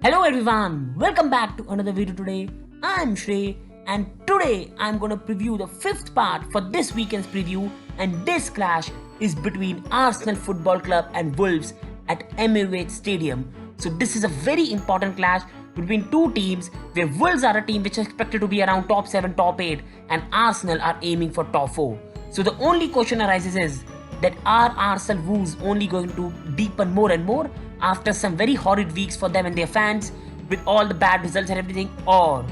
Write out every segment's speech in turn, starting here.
Hello everyone, welcome back to another video today. I'm Shrey and today I'm gonna preview the fifth part for this weekend's preview, and this clash is between Arsenal Football Club and Wolves at Emirates Stadium. So this is a very important clash between two teams where Wolves are a team which is expected to be around top 7, top 8 and Arsenal are aiming for top 4. So the only question arises is that are Arsenal wounds only going to deepen more and more after some very horrid weeks for them and their fans with all the bad results and everything, or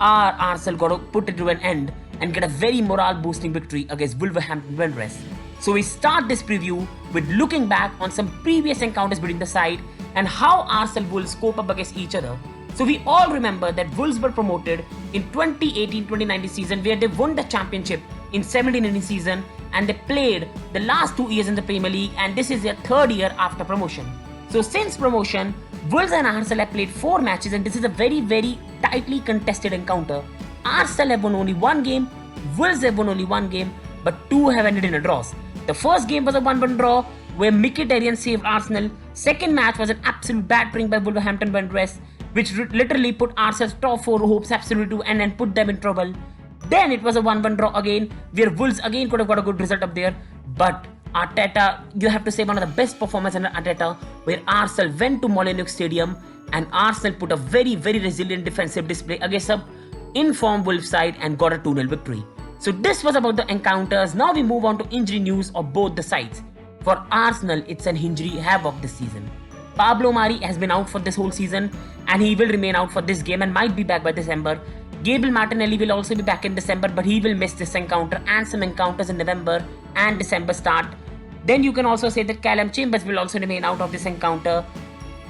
are Arsenal going to put it to an end and get a very morale boosting victory against Wolverhampton Wanderers? So we start this preview with looking back on some previous encounters between the side and how Arsenal Wolves cope up against each other. So we all remember that Wolves were promoted in 2018-2019 season where they won the championship in 17-18 season, and they played the last 2 years in the Premier League, and this is their third year after promotion. So since promotion, Wolves and Arsenal have played 4 matches, and this is a very tightly contested encounter. Arsenal have won only 1 game, Wolves have won only 1 game, but 2 have ended in a draws. The first game was a 1-1 draw where Mkhitaryan saved Arsenal. Second match was an absolute battering by Wolverhampton Wanderers, which literally put Arsenal's top 4 hopes absolutely to end and put them in trouble. Then it was a 1-1 draw again, where Wolves again could have got a good result up there. But Arteta, you have to say, one of the best performances under Arteta, where Arsenal went to Molineux Stadium and Arsenal put a very resilient defensive display against a informed Wolves side and got a 2-0 victory. So this was about the encounters. Now we move on to injury news of both the sides. For Arsenal, it's an injury havoc this season. Pablo Mari has been out for this whole season and he will remain out for this game and might be back by December. Gabriel Martinelli will also be back in December, but he will miss this encounter and some encounters in November and December start. Then you can also say that Callum Chambers will also remain out of this encounter.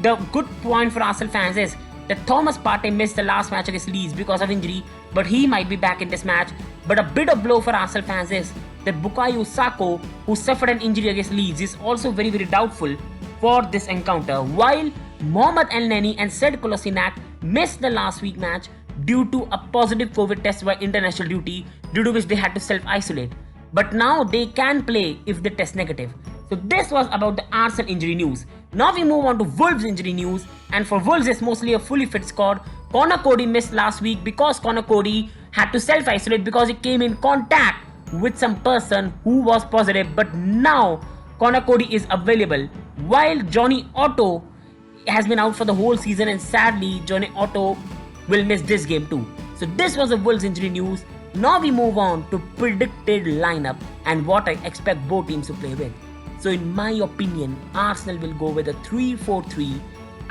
The good point for Arsenal fans is that Thomas Partey missed the last match against Leeds because of injury, but he might be back in this match. But a bit of blow for Arsenal fans is that Bukayo Saka, who suffered an injury against Leeds, is also very doubtful for this encounter, while Mohamed Elneny and Sead Kolasinac missed the last week match due to a positive COVID test by international duty, due to which they had to self-isolate. But now they can play if they test negative. So this was about the Arsenal injury news. Now we move on to Wolves injury news, and for Wolves it's mostly a fully fit squad. Conor Coady missed last week because Conor Coady had to self-isolate because he came in contact with some person who was positive, but now Conor Coady is available, while Jonny Otto has been out for the whole season, and sadly Jonny Otto will miss this game too. So this was the Wolves injury news. Now we move on to predicted lineup and what I expect both teams to play with. So in my opinion, Arsenal will go with a 3-4-3.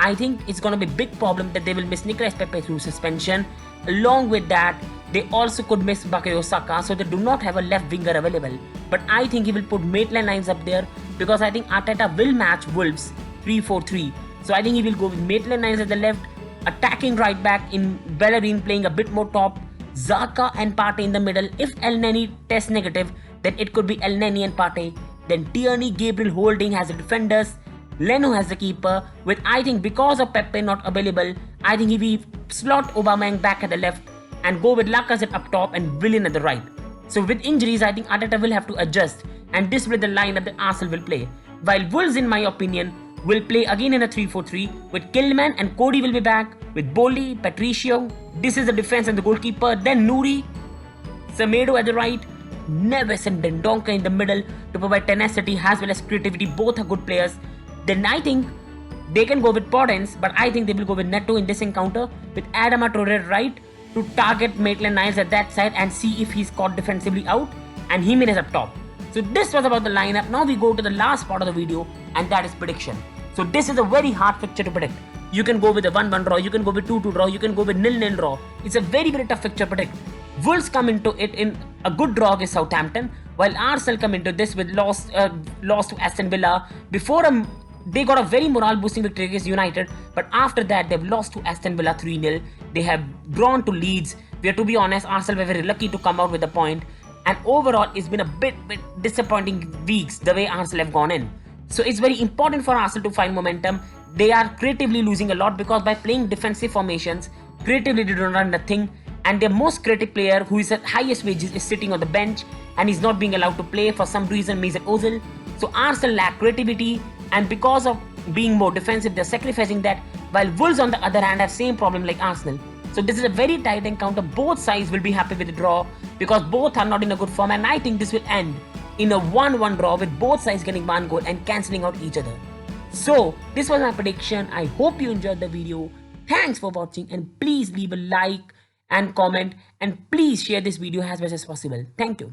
I think it's going to be a big problem that they will miss Nicolas Pepe through suspension. Along with that, they also could miss Bukayo Saka, so they do not have a left winger available. But I think he will put Maitland-Niles up there because I think Arteta will match Wolves 3-4-3. So I think he will go with Maitland-Niles at the left, attacking right back in Bellerin playing a bit more top, Xhaka and Partey in the middle. If Elneny tests negative, then it could be Elneny and Partey. Then Tierney, Gabriel Holding has the defenders, Leno has the keeper. With, I think, because of Pepe not available, I think he will slot Aubameyang back at the left and go with Lacazette up top and Willian at the right. So with injuries, I think Arteta will have to adjust, and this will be the lineup that Arsenal will play. While Wolves, in my opinion, will play again in a 3-4-3 with Kilman and Coady will be back, with Boli, Patricio. This is the defense and the goalkeeper. Then Nouri, Semedo at the right, Neves and Dendoncker in the middle to provide tenacity as well as creativity. Both are good players. Then I think they can go with Podence, but I think they will go with Neto in this encounter, with Adama Traoré right to target Maitland-Niles at that side and see if he's caught defensively out, and Jimenez up top. So this was about the lineup. Now we go to the last part of the video, and that is prediction. So this is a very hard fixture to predict. You can go with a 1-1 draw, you can go with 2-2 draw, you can go with 0-0 draw. It's a very tough fixture to predict. Wolves come into it in a good draw against Southampton, while Arsenal come into this with loss to Aston Villa. They got a very morale boosting victory against United, but after that they've lost to Aston Villa 3-0. They have drawn to Leeds, where, to be honest, Arsenal were very lucky to come out with a point. And overall, it's been a bit disappointing weeks the way Arsenal have gone in. So it's very important for Arsenal to find momentum. They are creatively losing a lot because by playing defensive formations, creatively they don't run nothing. And their most creative player, who is at highest wages, is sitting on the bench and is not being allowed to play for some reason, Mesut Ozil. So Arsenal lack creativity, and because of being more defensive, they're sacrificing that. while Wolves on the other hand have same problem like Arsenal. So this is a very tight encounter. Both sides will be happy with the draw because both are not in a good form, and I think this will end in a 1-1 draw with both sides getting one goal and cancelling out each other. So this was my prediction. I hope you enjoyed the video. Thanks for watching, and please leave a like and comment, and please share this video as much as possible. Thank you.